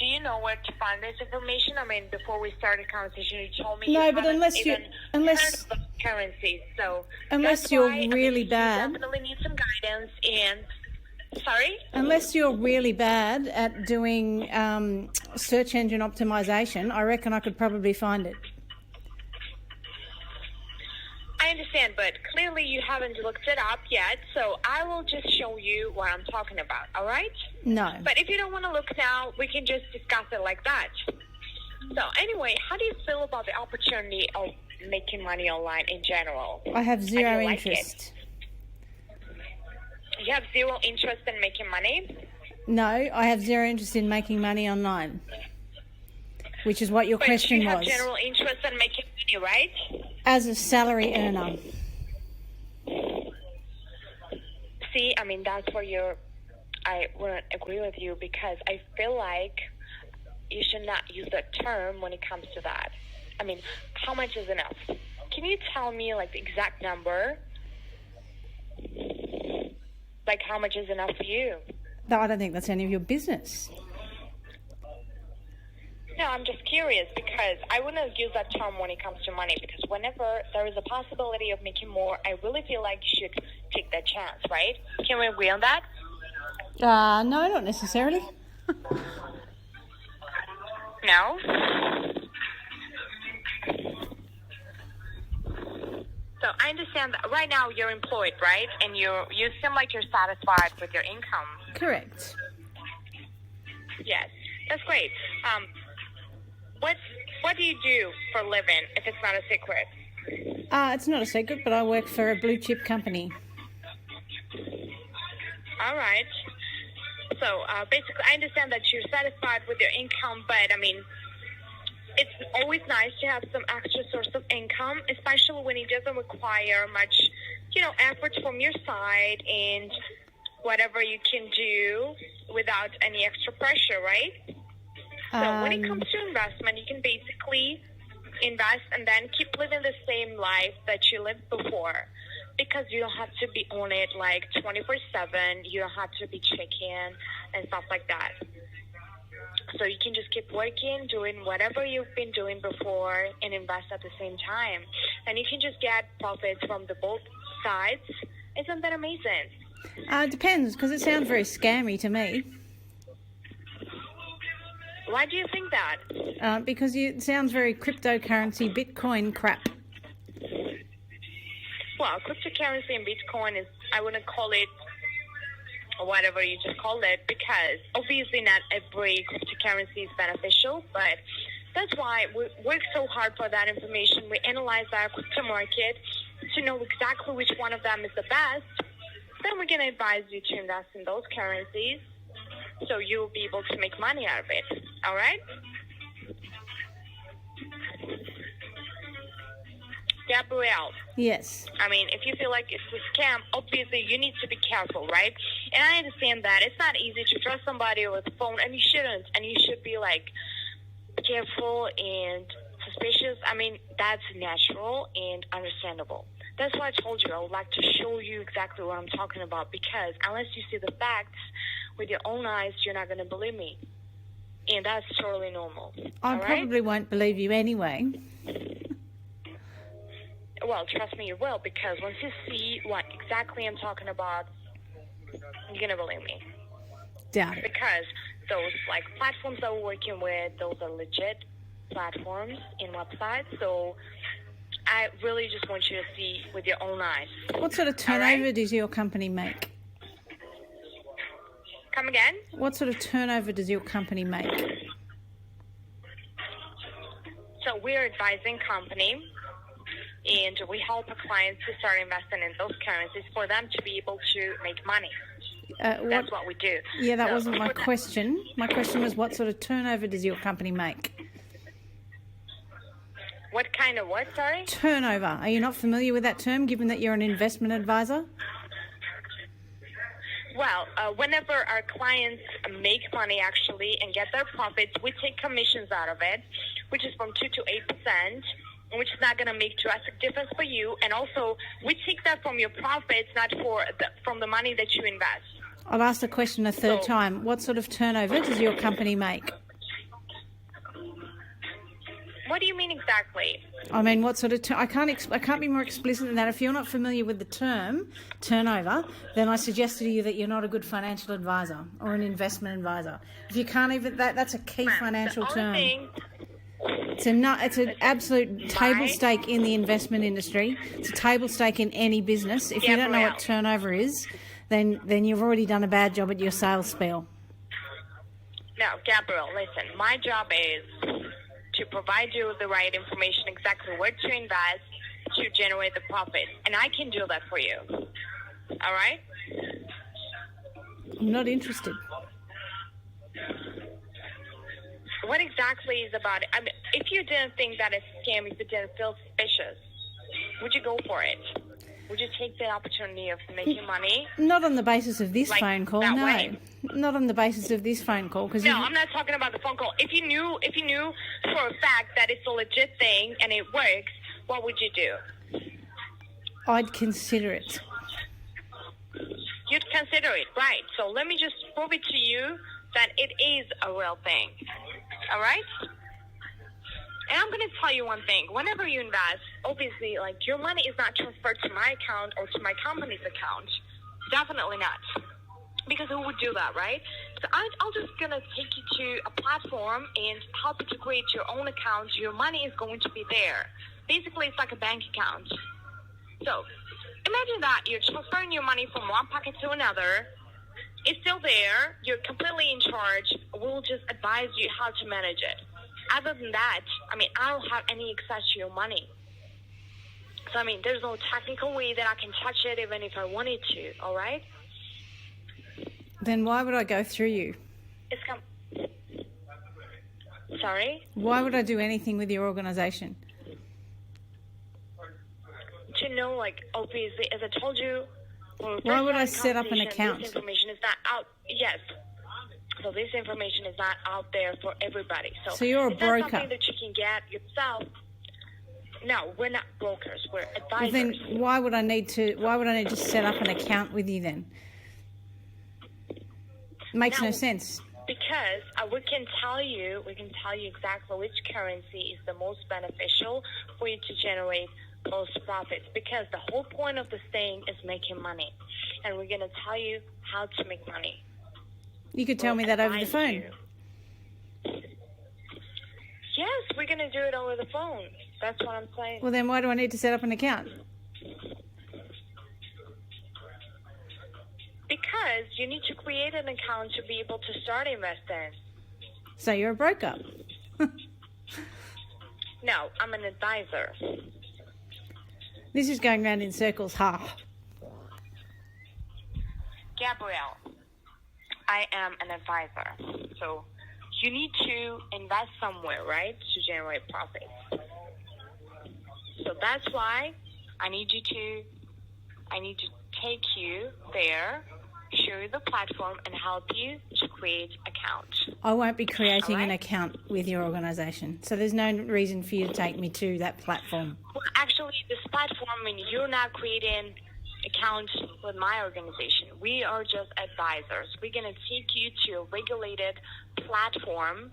do you know where to find this information? I mean, before we started the conversation, you told me No, you but haven't unless even unless heard of those currencies. So unless that's you're why, really you bad, definitely need some guidance. And sorry. unless you're really bad at doing search engine optimization, I reckon I could probably find it. I understand, but clearly you haven't looked it up yet, so I will just show you what I'm talking about, all right? No. But if you don't want to look now, we can just discuss it like that. So anyway, how do you feel about the opportunity of making money online in general? I have zero Like interest. You have zero interest in making money? No, I have zero interest in making money online, which is what your question But you have was. general interest in making money, right? As a salary earner. See, I mean, that's where I wouldn't agree with you, because I feel like you should not use that term when it comes to that. I mean, how much is enough? Can you tell me, like, the exact number? Like, how much is enough for you? No, I don't think that's any of your business. No, I'm just curious, because I wouldn't use that term when it comes to money, because whenever there is a possibility of making more, I really feel like you should take that chance, right? Can we agree on that? No, not necessarily. No? So I understand that right now you're employed, right? And you seem like you're satisfied with your income. Correct. Yes, that's great. What do you do for a living, if it's not a secret? It's not a secret, but I work for a blue chip company. All right. So basically, I understand that you're satisfied with your income, but I mean, it's always nice to have some extra source of income, especially when it doesn't require much, effort from your side and whatever you can do without any extra pressure, right? So when it comes to investment, you can basically invest and then keep living the same life that you lived before, because you don't have to be on it like 24/7. You don't have to be checking and stuff like that. So you can just keep working, doing whatever you've been doing before, and invest at the same time. And you can just get profits from the both sides. Isn't that amazing? It depends, because it sounds very scammy to me. Why do you think that? Because it sounds very cryptocurrency, Bitcoin crap. Well, cryptocurrency and Bitcoin is, I wouldn't call it whatever you just called it, because obviously not every cryptocurrency is beneficial, but that's why we work so hard for that information. We analyze our crypto market to know exactly which one of them is the best. Then we're going to advise you to invest in those currencies, so you'll be able to make money out of it. All right? Gabrielle. Yes. I mean, if you feel like it's a scam, obviously you need to be careful, right? And I understand that. It's not easy to trust somebody over the phone, and you shouldn't. And you should be, like, careful and suspicious. I mean, that's natural and understandable. That's why I told you I would like to show you exactly what I'm talking about, because unless you see the facts with your own eyes, you're not going to believe me. And that's totally normal. I probably won't believe you anyway. Well, trust me, you will, because once you see what exactly I'm talking about, you're going to believe me. Doubt it. Because those, like, platforms that we're working with, those are legit platforms and websites. So I really just want you to see with your own eyes. What sort of turnover does your company make? Come again? What sort of turnover does your company make? So we're advising company, and we help our clients to start investing in those currencies for them to be able to make money. That's what we do. Yeah, that wasn't my question. My question was, what sort of turnover does your company make? What kind of what, sorry? Turnover. Are you not familiar with that term, given that you're an investment advisor? Well, whenever our clients make money, actually, and get their profits, we take commissions out of it, which is from 2 to 8%, which is not going to make drastic difference for you. And also, we take that from your profits, not from the money that you invest. I'll ask the question a third time. What sort of turnover does your company make? What do you mean exactly? I mean, what sort of I can't be more explicit than that. If you're not familiar with the term turnover, then I suggest to you that you're not a good financial advisor or an investment advisor. If you can't even that's a key financial term. It's an absolute table stake in the investment industry. It's a table stake in any business. If you don't know what turnover is, then you've already done a bad job at your sales spiel. No, Gabrielle, listen. My job is to provide you with the right information, exactly where to invest to generate the profit. And I can do that for you. All right? I'm not interested. What exactly is about it? I mean, if you didn't think that it's a scam, if you didn't feel suspicious, would you go for it? Would you take the opportunity of making money? Not on the basis of this phone call, no. Way? Not on the basis of this phone call. No, I'm not talking about the phone call. If you knew for a fact that it's a legit thing and it works, what would you do? I'd consider it. You'd consider it, right? So let me just prove it to you that it is a real thing. All right? And I'm going to tell you one thing. Whenever you invest, obviously, like, your money is not transferred to my account or to my company's account. Definitely not. Because who would do that, right? So I'm just going to take you to a platform and help you to create your own account. Your money is going to be there. Basically, it's like a bank account. So imagine that you're transferring your money from one pocket to another. It's still there. You're completely in charge. We'll just advise you how to manage it. Other than that, I mean, I don't have any access to your money. So, I mean, there's no technical way that I can touch it even if I wanted to, all right? Then why would I go through you? Sorry? Why would I do anything with your organisation? To know, like, obviously, as I told you... Why would I set up an account? This information is not out. Yes. So this information is not out there for everybody. So you're a broker. That's something that you can get yourself. No, we're not brokers. We're advisors. Well, then why would I need to set up an account with you then? Makes no sense. Because we can tell you exactly which currency is the most beneficial for you to generate most profits, because the whole point of this thing is making money, and we're going to tell you how to make money. You could tell me that over the phone. Yes, we're going to do it over the phone. That's what I'm saying. Well, then why do I need to set up an account? Because you need to create an account to be able to start investing. So you're a broker? No, I'm an advisor. This is going round in circles, Gabrielle, I am an advisor. So you need to invest somewhere, right, to generate profit. So that's why I need to take you there, show you the platform, and help you to create account. I won't be creating an account with your organisation, so there's no reason for you to take me to that platform. Well, actually, this platform, I mean, you're not creating accounts with my organization. We are just advisors. We're going to take you to a regulated platform,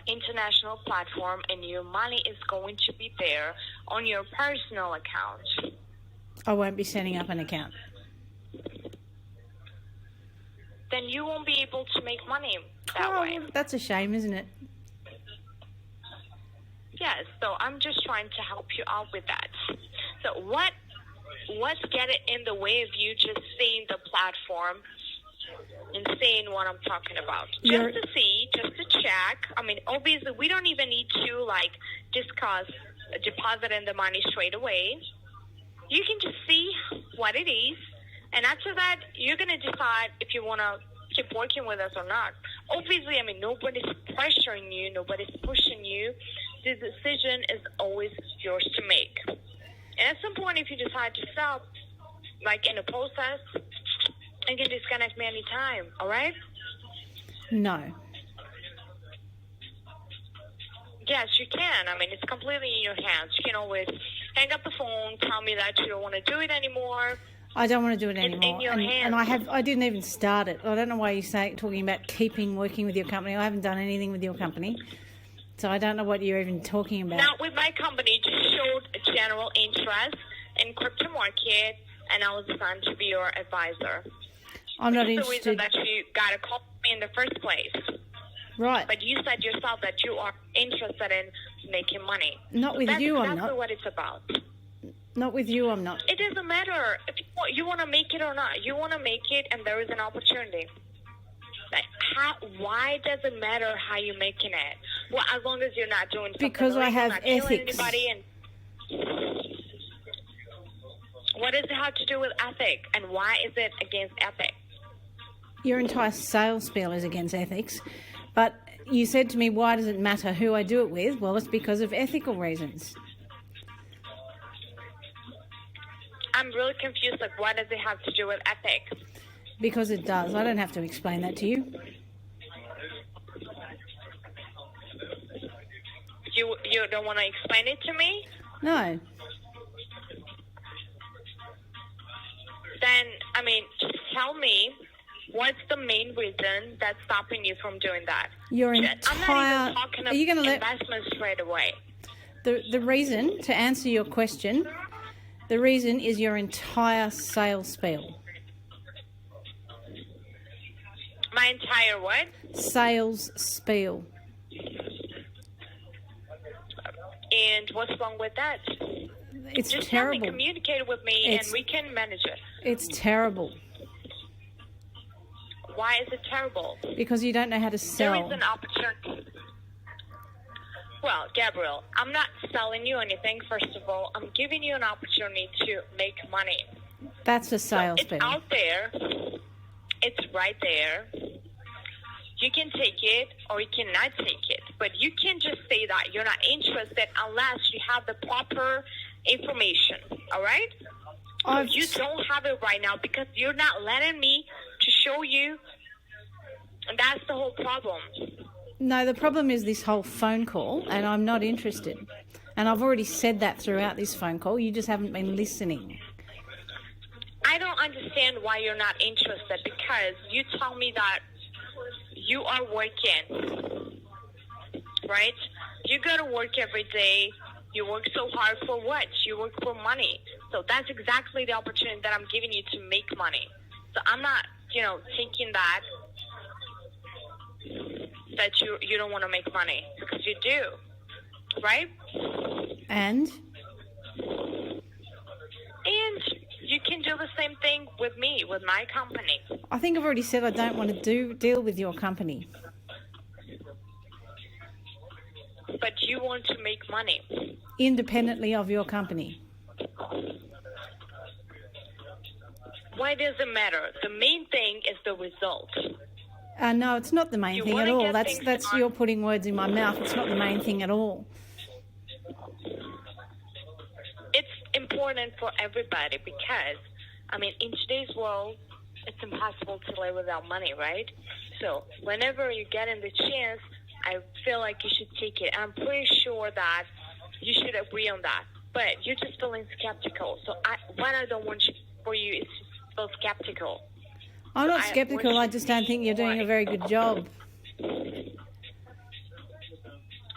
international platform, and your money is going to be there on your personal account. I won't be setting up an account. Then you won't be able to make money that way. That's a shame, isn't it? Yes, so I'm just trying to help you out with that. So what's getting in the way of you just seeing the platform and seeing what I'm talking about? Just to see, just to check. I mean, obviously, we don't even need to, like, discuss depositing the money straight away. You can just see what it is. And after that, you're going to decide if you want to keep working with us or not. Obviously, I mean, nobody's pressuring you. Nobody's pushing you. The decision is always yours to make. And at some point, if you decide to stop, like in a process, you can disconnect me anytime, all right? No. Yes, you can. I mean, it's completely in your hands. You can always hang up the phone, tell me that you don't want to do it anymore. I don't want to do it anymore. It's in your hands. And I didn't even start it. I don't know why you're talking about working with your company. I haven't done anything with your company. So I don't know what you're even talking about. Now, with my company, just showed a general interest in crypto market, and I was assigned to be your advisor. I'm not This is the reason interested. that you got to call me in the first place. Right. But you said yourself that you are interested in making money. Not with That's you, I'm exactly not. what it's about. Not with you, I'm not. It doesn't matter if you want to make it or not. You want to make it, and there is an opportunity. Like, why does it matter how you're making it? Well, as long as you're not doing something Because I illegal, have not killing ethics. anybody. And what does it have to do with ethic? And why is it against ethic? Your entire sales spiel is against ethics. But you said to me, why does it matter who I do it with? Well, it's because of ethical reasons. I'm really confused. Like, what does it have to do with ethics? Because it does. I don't have to explain that to you. You don't want to explain it to me? No. Then, I mean, just tell me what's the main reason that's stopping you from doing that? Your I'm not entire... even talking Are you going to let... investment straight away. The reason, to answer your question, the reason is your entire sales spiel. My entire what? Sales spiel. And what's wrong with that? It's Just terrible. tell me, communicate with me, It's- and we can manage it. It's terrible. Why is it terrible? Because you don't know how to There sell. is an opportunity. Well, Gabriel, I'm not selling you anything, first of all. I'm giving you an opportunity to make money. That's a So sales it's spiel. out there. It's right there. You can take it or you cannot take it. But you can't just say that you're not interested unless you have the proper information. All right? So you don't have it right now because you're not letting me to show you. And that's the whole problem. No, the problem is this whole phone call, and I'm not interested. And I've already said that throughout this phone call. You just haven't been listening. I don't understand why you're not interested because you tell me that you are working, right? You go to work every day. You work so hard for what? You work for money. So that's exactly the opportunity that I'm giving you to make money. So I'm not, thinking that you don't want to make money because you do, right? And You can do the same thing with me, with my company. I think I've already said I don't want to deal with your company. But you want to make money. Independently of your company. Why does it matter? The main thing is the result. No, it's not the main You thing at wanna all. get That's things that's done. you're putting words in my mouth. It's not the main thing at all. It's important for everybody because, in today's world, it's impossible to live without money, right? So whenever you get in the chance, I feel like you should take it. I'm pretty sure that you should agree on that. But you're just feeling skeptical. So what I don't want for you is to feel skeptical. I'm not I skeptical. want I you just to don't be think you're doing a more- very good job.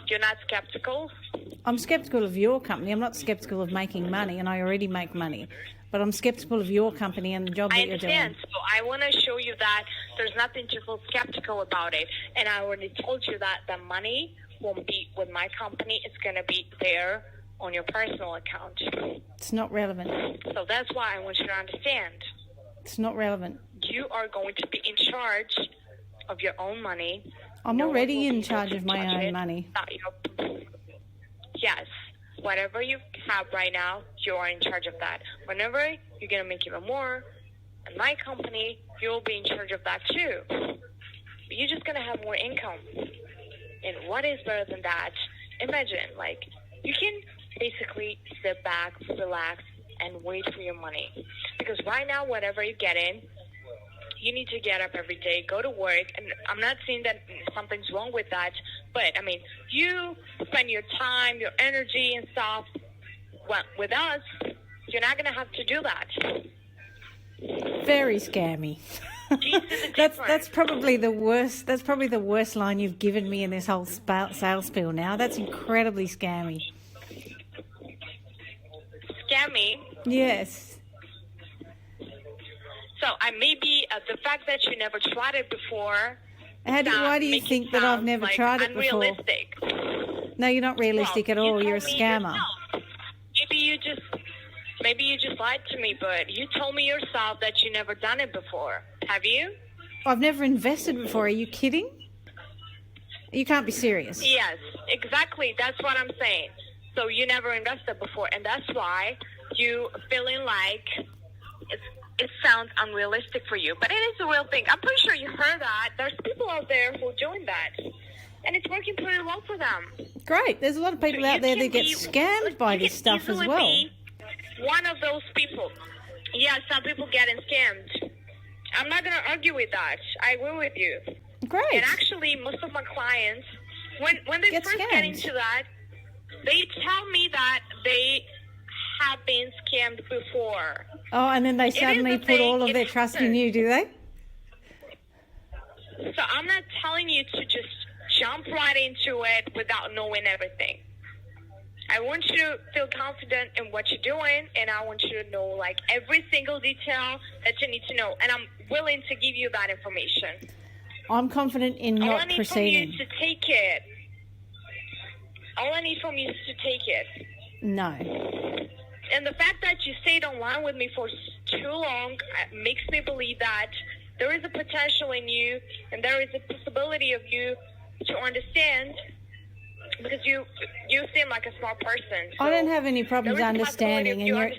You're not skeptical? I'm skeptical of your company. I'm not skeptical of making money, and I already make money. But I'm skeptical of your company and the job I that you're understand. doing. So I want to show you that there's nothing to feel skeptical about it. And I already told you that the money won't be with my company. It's going to be there on your personal account. It's not relevant. So that's why I want you to understand. It's not relevant. You are going to be in charge of your own money. I'm No one already will in be charge able of to my touch own it. money. Yes. Whatever you have right now, you are in charge of that. Whenever you're going to make even more, in my company, you'll be in charge of that too. You're just going to have more income. And what is better than that? Imagine, you can basically sit back, relax, and wait for your money. Because right now, whatever you get in, you need to get up every day, go to work, and I'm not saying that something's wrong with that, but, you spend your time, your energy and stuff. Well, with us, you're not going to have to do that. Very scammy. Do you see the difference? That's probably the worst. That's probably the worst line you've given me in this whole sales spiel. Now that's incredibly scammy. Scammy. Yes. So maybe the fact that you never tried it before. Why do you think that I've never tried it before? Unrealistic. No, you're not realistic at all. You're a scammer. Maybe you just lied to me, but you told me yourself that you never done it before. Have you? I've never invested before. Are you kidding? You can't be serious. Yes, exactly. That's what I'm saying. So you never invested before, and that's why you feeling like it sounds unrealistic for you. But it is a real thing. I'm pretty sure you heard that. There's people out there who joined that, and it's working pretty well for them. Great. There's a lot of people out there that get scammed by this stuff as well. Be one of those people. Yeah, some people getting scammed. I'm not going to argue with that. I agree with you. Great. And actually, most of my clients, when they first get into that, they tell me that they have been scammed before. Oh, and then they suddenly put all of their trust in you, do they? So I'm not telling you to just jump right into it without knowing everything. I want you to feel confident in what you're doing, and I want you to know like every single detail that you need to know, and I'm willing to give you that information. I'm confident in not proceeding. All I need from you is to take it. All I need from you is to take it. No. And the fact that you stayed online with me for too long makes me believe that there is a potential in you, and there is a possibility of you to understand, because you seem like a smart person. So I don't have any problems understanding, and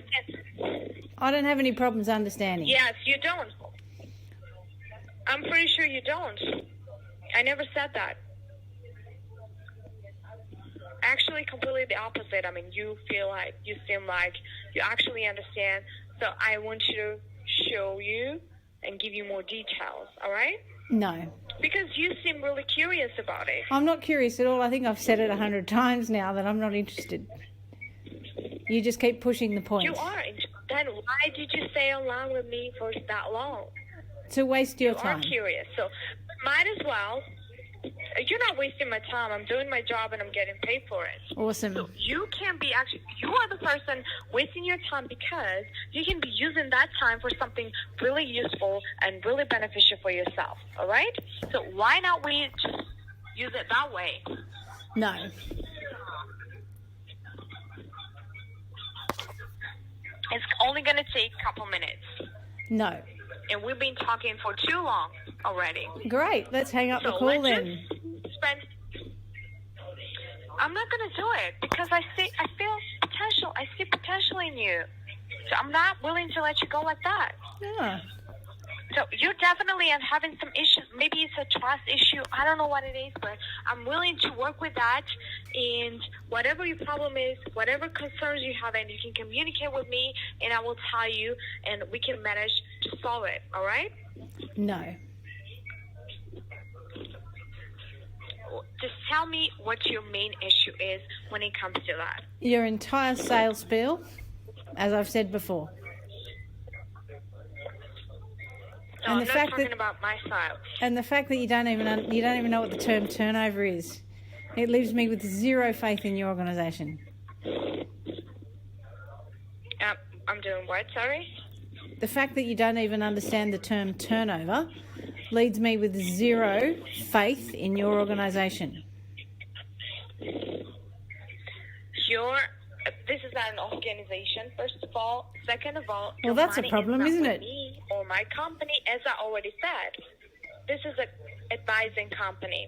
I don't have any problems understanding. Yes, you don't. I'm pretty sure you don't. I never said that. Actually, completely the opposite. I mean, you seem like you actually understand. So I want you to show you and give you more details. All right? No. Because you seem really curious about it. I'm not curious at all. I think I've said it 100 times now that I'm not interested. You just keep pushing the point. You are. Then why did you stay online with me for that long? To waste your time. You are curious. So might as well. You're not wasting my time. I'm doing my job and I'm getting paid for it. Awesome. So you can be you are the person wasting your time, because you can be using that time for something really useful and really beneficial for yourself. All right? So why not we just use it that way? No. It's only going to take a couple minutes. No. And we've been talking for too long already. Great. Let's hang up the call then. I'm not going to do it because I feel potential. I see potential in you. So I'm not willing to let you go like that. Yeah. So you're definitely having some issues. Maybe it's a trust issue. I don't know what it is, but I'm willing to work with that. And whatever your problem is, whatever concerns you have, and you can communicate with me, and I will tell you, and we can manage to solve it. All right? No. Just tell me what your main issue is when it comes to that. Your entire sales spiel, as I've said before. No, I'm not talking about my style. And the fact that you don't even know what the term turnover is, it leaves me with zero faith in your organisation. I'm doing what? Sorry. The fact that you don't even understand the term turnover leads me with zero faith in your organisation. This is not an organization, first of all. Second of all, well, that's a problem, isn't it? Me or my company, as I already said. This is an advising company.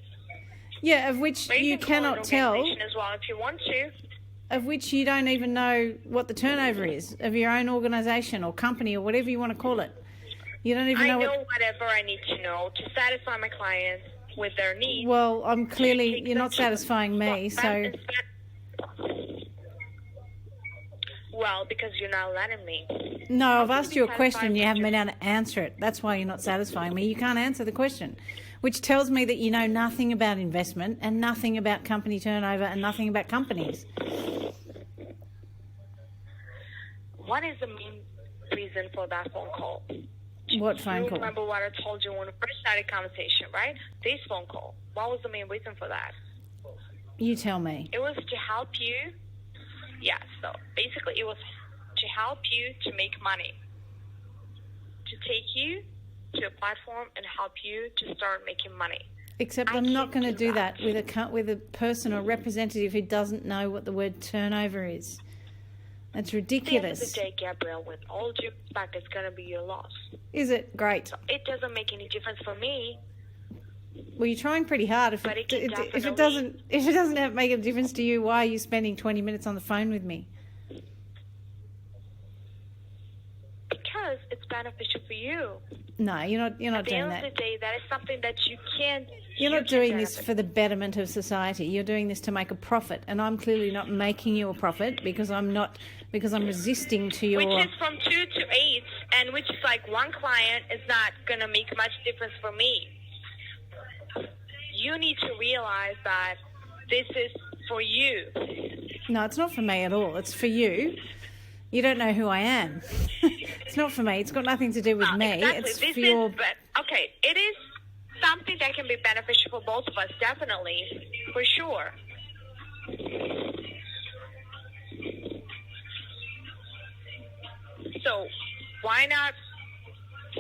Yeah, of which you cannot tell. As well, if you want to. Of which you don't even know what the turnover is of your own organisation or company or whatever you want to call it. You don't even know. I know whatever I need to know to satisfy my clients with their needs. Well, you're not satisfying me, so. Well, because you're not letting me. No, I've asked you a question. You haven't been able to answer it. That's why you're not satisfying me. You can't answer the question, which tells me that you know nothing about investment and nothing about company turnover and nothing about companies. What is the main reason for that phone call? What phone You call? remember what I told you when we first started conversation, right? This phone call. What was the main reason for that? You tell me. It was to help you. Yeah, so basically it was to help you to make money. To take you to a platform and help you to start making money. Except I'm not going to do that with a person or representative who doesn't know what the word turnover is. That's ridiculous. At the end of the day, Gabrielle, with all due respect, it's going to be your loss. Is it? Great. So it doesn't make any difference for me. Well, you're trying pretty hard. If it doesn't make a difference to you, why are you spending 20 minutes on the phone with me? Because it's beneficial for you. No, you're not doing that. At the end of the day, that is something that you can't. You're not doing this for the betterment of society. You're doing this to make a profit, and I'm clearly not making you a profit because I'm resisting to your. Which is from 2 to 8, and which is like one client is not gonna make much difference for me. You need to realize that this is for you. No, it's not for me at all. It's for you. You don't know who I am. It's not for me. It's got nothing to do with me. Exactly. It's for your... Okay, it is something that can be beneficial for both of us, definitely, for sure. So why not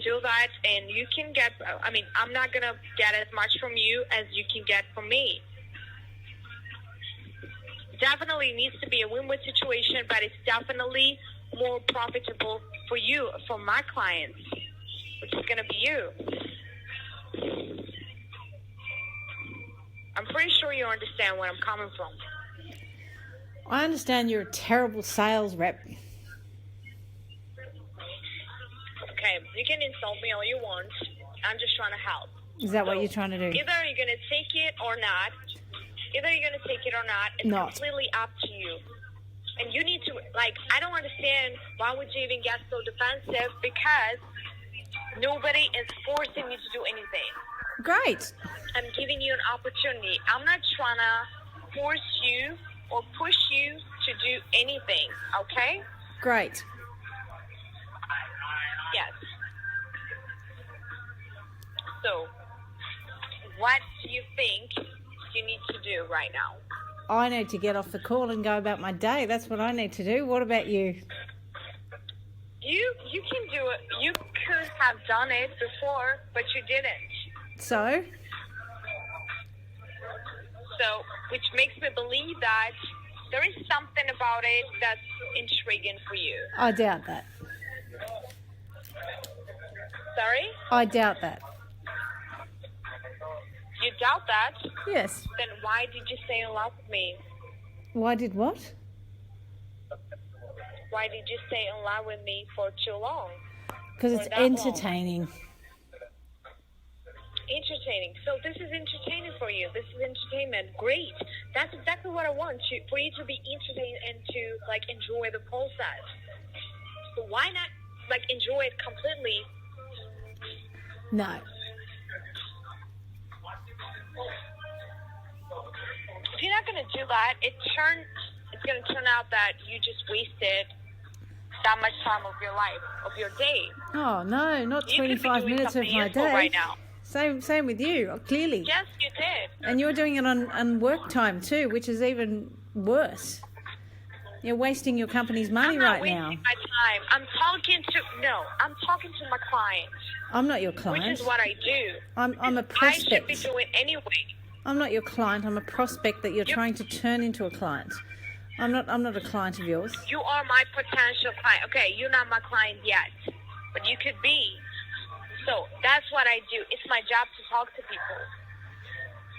do that? And you can get, I mean, I'm not going to get as much from you as you can get from me. Definitely needs to be a win-win situation, but it's definitely more profitable for you, for my clients, which is going to be you. I'm pretty sure you understand where I'm coming from. I understand you're a terrible sales rep. Okay, you can insult me all you want. I'm just trying to help. Is that what you're trying to do? Either you're going to take it or not. It's completely up to you. And you need to, I don't understand why would you even get so defensive, because nobody is forcing you to do anything. Great. I'm giving you an opportunity. I'm not trying to force you or push you to do anything, okay? Great. Yes. So, what do you think you need to do right now? I need to get off the call and go about my day. That's what I need to do. What about you? You can do it. You could have done it before, but you didn't. So, which makes me believe that there is something about it that's intriguing for you. I doubt that. Sorry? I doubt that. You doubt that? Yes. Then why did you stay in love with me? Why did what? Why did you stay in love with me for too long? Because it's entertaining. Entertaining. So this is entertaining for you. This is entertainment. Great. That's exactly what I want for you to be entertained and to enjoy the process. So why not enjoy it completely? No. If you're not going to do that, it's going to turn out that you just wasted that much time of your life, of your day. Oh, no, not 25 minutes of my day. Right now. Same with you, clearly. Yes, you did. And you're doing it on work time too, which is even worse. You're wasting your company's money right now. I'm not wasting my time. I'm talking to my client. I'm not your client. Which is what I do. I'm a prospect. I should be doing anyway. I'm not your client. I'm a prospect that you're trying to turn into a client. I'm not a client of yours. You are my potential client. Okay, you're not my client yet, but you could be. So that's what I do. It's my job to talk to people.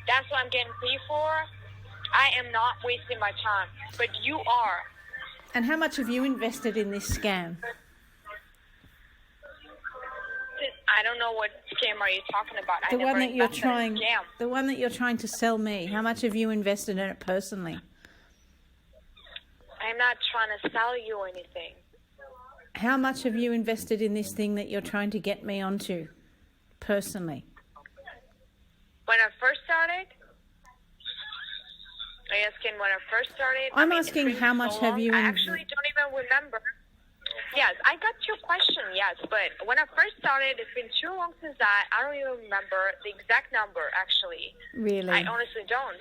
That's what I'm getting paid for. I am not wasting my time, but you are. And how much have you invested in this scam? I don't know what scam are you talking about. The one that you're trying to sell me. How much have you invested in it personally? I'm not trying to sell you anything. How much have you invested in this thing that you're trying to get me onto personally? When I first started? Are you asking when I first started? I'm asking how much have you... I actually don't even remember. Yes, I got your question, yes, but when I first started, it's been too long since that. I don't even remember the exact number, actually. Really? I honestly don't.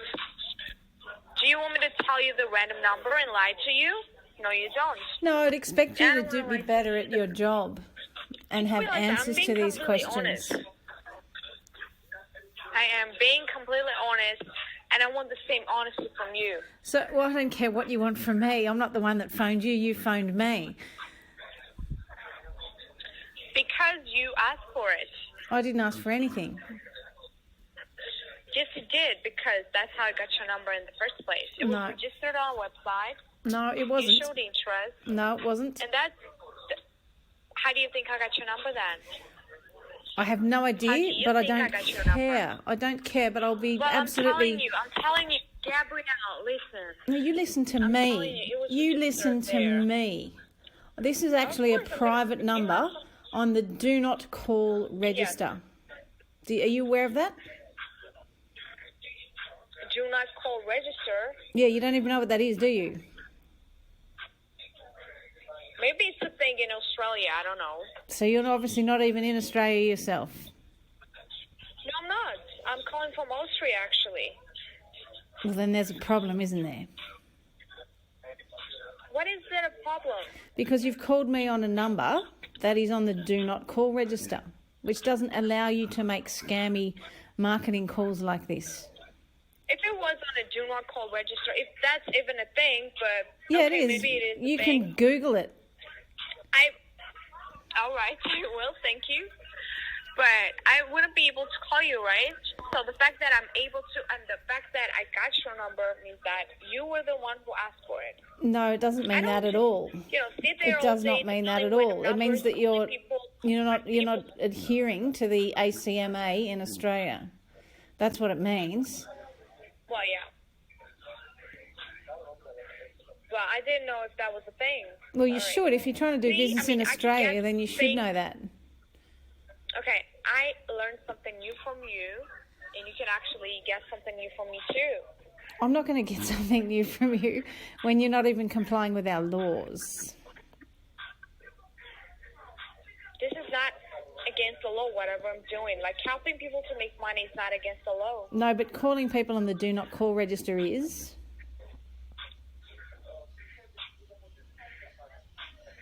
Do you want me to tell you the random number and lie to you? No, you don't. No, I'd expect you I to don't do wanna be better at your job and have Realize answers I'm to being these completely questions. honest. I am being completely honest, and I want the same honesty from you. So, well, I don't care what you want from me. I'm not the one that phoned you. You phoned me. Because you asked for it. I didn't ask for anything. Yes, you did, because that's how I got your number in the first place. It was No. registered on a website. No, it wasn't. You showed interest. No, it wasn't. And that's... How do you think I got your number then? I have no How do idea, you but I think I don't got your number? care. I don't care, but I'll be Well, absolutely... I'm telling you, Gabrielle, listen. No, you listen to telling me. you, it was You listen registered to there. me. This is actually a course, I'm private listening. number on the do not call register. Are you aware of that? Do not call register. Yeah, you don't even know what that is, do you? Maybe it's a thing in Australia, I don't know. So you're obviously not even in Australia yourself. No, I'm not. I'm calling from Austria, actually. Well, then there's a problem, isn't there? What is there a problem? Because you've called me on a number that is on the do not call register, which doesn't allow you to make scammy marketing calls like this. If it was on a do not call register, if that's even a thing, but Yeah, okay, it is. maybe it is You a thing. can Google it. All right, I will, thank you. But I wouldn't be able to call you, right? So the fact that I'm able to, and the fact that I got your number means that you were the one who asked for it. No, it doesn't mean that at all. You know, sit there It all does day not mean that at dealing with all. It means numbers, that you're calling people. not adhering to the ACMA in Australia. That's what it means. Well, yeah. Well, I didn't know if that was a thing. Well, you All right. should. If you're trying to do See, business I mean, in I can Australia, get then you should things- know that. Okay, I learned something new from you, and you can actually get something new from me too. I'm not going to get something new from you when you're not even complying with our laws. This is not against the law, whatever I'm doing. Like, helping people to make money is not against the law. No, but calling people on the do not call register is.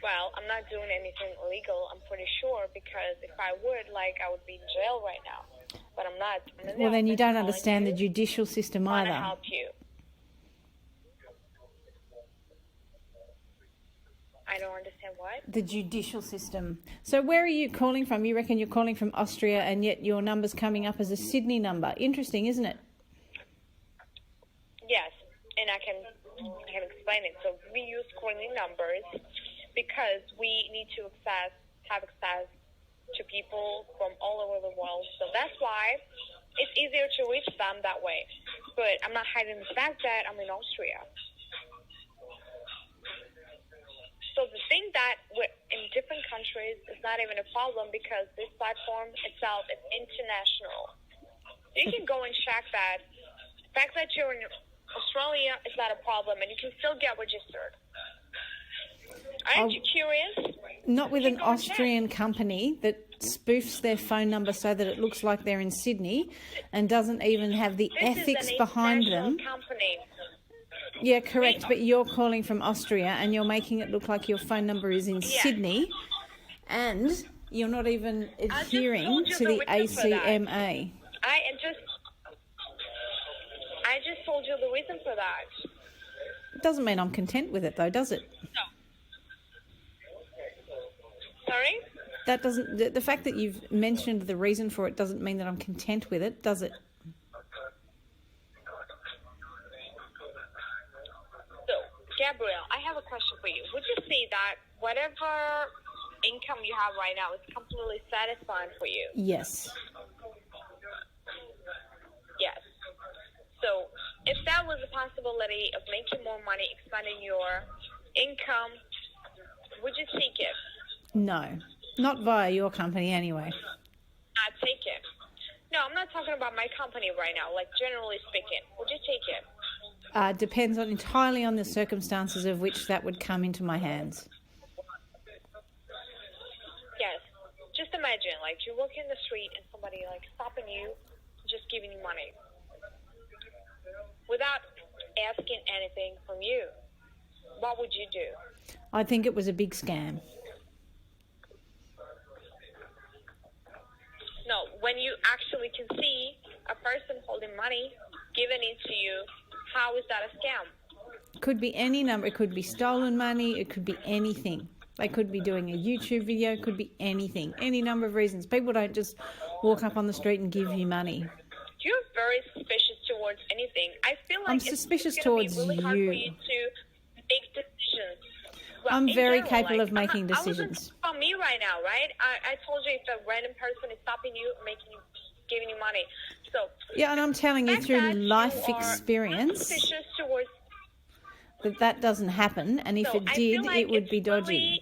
Well, I'm not doing anything illegal, I'm pretty sure, because if I would, I would be in jail right now. But I'm not. I'm in the Well, then you office don't calling understand the you, judicial system trying to either. help you. I don't understand what. The judicial system. So where are you calling from? You reckon you're calling from Austria and yet your number's coming up as a Sydney number. Interesting, isn't it? Yes, and I can explain it. So we use calling numbers because we need to have access to people from all over the world. So that's why it's easier to reach them that way. But I'm not hiding the fact that I'm in Austria. So the thing that we're in different countries is not even a problem because this platform itself is international. You can go and check that. The fact that you're in Australia is not a problem, and you can still get registered. Aren't you curious? Not with You an can go and check. Austrian company that spoofs their phone number so that it looks like they're in Sydney and doesn't even have the This ethics is an behind international them. company. Yeah, correct, but you're calling from Austria and you're making it look like your phone number is in Yeah. Sydney and you're not even just adhering told you to the the reason for that. ACMA. I just told you the reason for that. Doesn't mean I'm content with it though, does it? Sorry? That doesn't. The fact that you've mentioned the reason for it doesn't mean that I'm content with it, does it? So, Gabrielle, I have a question for you. Would you say that whatever income you have right now is completely satisfying for you? Yes. Yes. So, if that was a possibility of making more money, expanding your income, would you take it? No. Not via your company anyway. Not take it. No, I'm not talking about my company right now. Generally speaking, would you take it? Depends entirely on the circumstances of which that would come into my hands. imagine, like, you're walking in the street and somebody, like, stopping you, just giving you money without asking anything from you. What would you do? I think it was a big scam. No, when you actually can see a person holding money, giving it to you, how is that a scam? It could be any number. It could be stolen money. It could be anything. They could be doing a YouTube video. It could be anything. Any number of reasons. People don't just walk up on the street and give you money. You're very suspicious towards anything. I feel like I'm suspicious towards be really hard you. for you to make decisions. Well, I'm in very general, capable like, of making I wasn't decisions. talking about me right now, right? I told you if a random person is stopping you, giving you money. So Yeah, and I'm telling you fact through that life you are experience suspicious towards. that doesn't happen, and if So it I did, feel like it would it's be dodgy.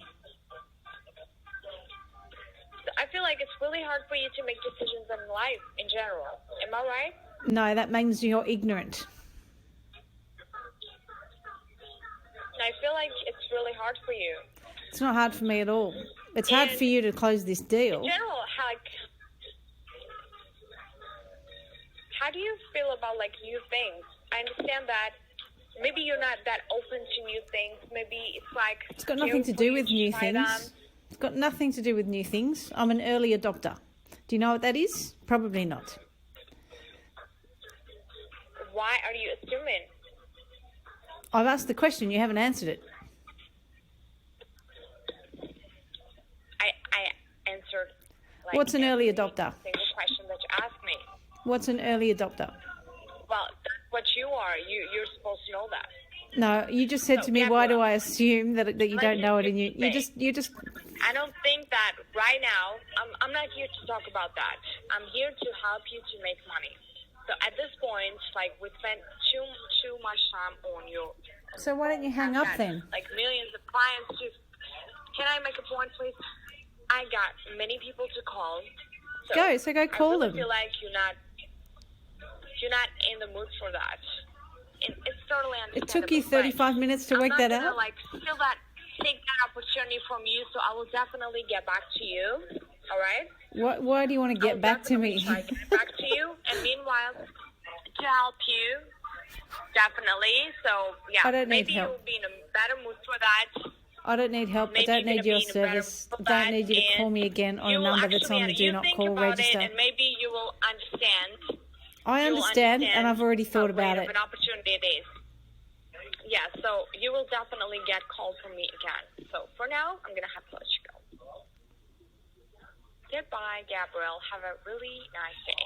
I feel like it's really hard for you to make decisions in life in general. Am I right? No, that means you're ignorant. I feel like it's really hard for you. It's not hard for me at all. It's hard And for you to close this deal. In general, how do you feel about, like, new things? I understand that maybe you're not that open to new things. Maybe it's like... It's got nothing to do with new try things. them. It's got nothing to do with new things. I'm an early adopter. Do you know what that is? Probably not. Why are you assuming? I've asked the question. You haven't answered it. I answered, like, What's an early every adopter? single question that you asked me. What's an early adopter? Well, that's what you are. You're supposed to know that. No, you just said to me, why do I assume that you don't know it? And you just. I don't think that right now. I'm not here to talk about that. I'm here to help you to make money. So at this point, like, we spent too much time on your. So why don't you hang up then? Like, millions of clients. Can I make a point, please? I got many people to call. So go call I them. feel like you're not in the mood for that. It's totally understandable. It took you 35 minutes to work that out? I'm not gonna, take that opportunity from you, so I will definitely get back to you. All right? Why do you want to get back to me? Try to get back to you, and meanwhile, to help you, definitely. So, yeah, I don't need maybe help. you'll be in a better mood for that. I don't need help. Maybe I don't you're need gonna your be in a better service. mood I for don't that, need you to call and me again on a you will number that's actually, on the do you not think call about register. it, and maybe you will understand. I You'll understand, and I've already thought how great about of it. an opportunity it is. Yeah, so you will definitely get called from me again. So for now, I'm going to have to let you go. Goodbye, Gabrielle. Have a really nice day.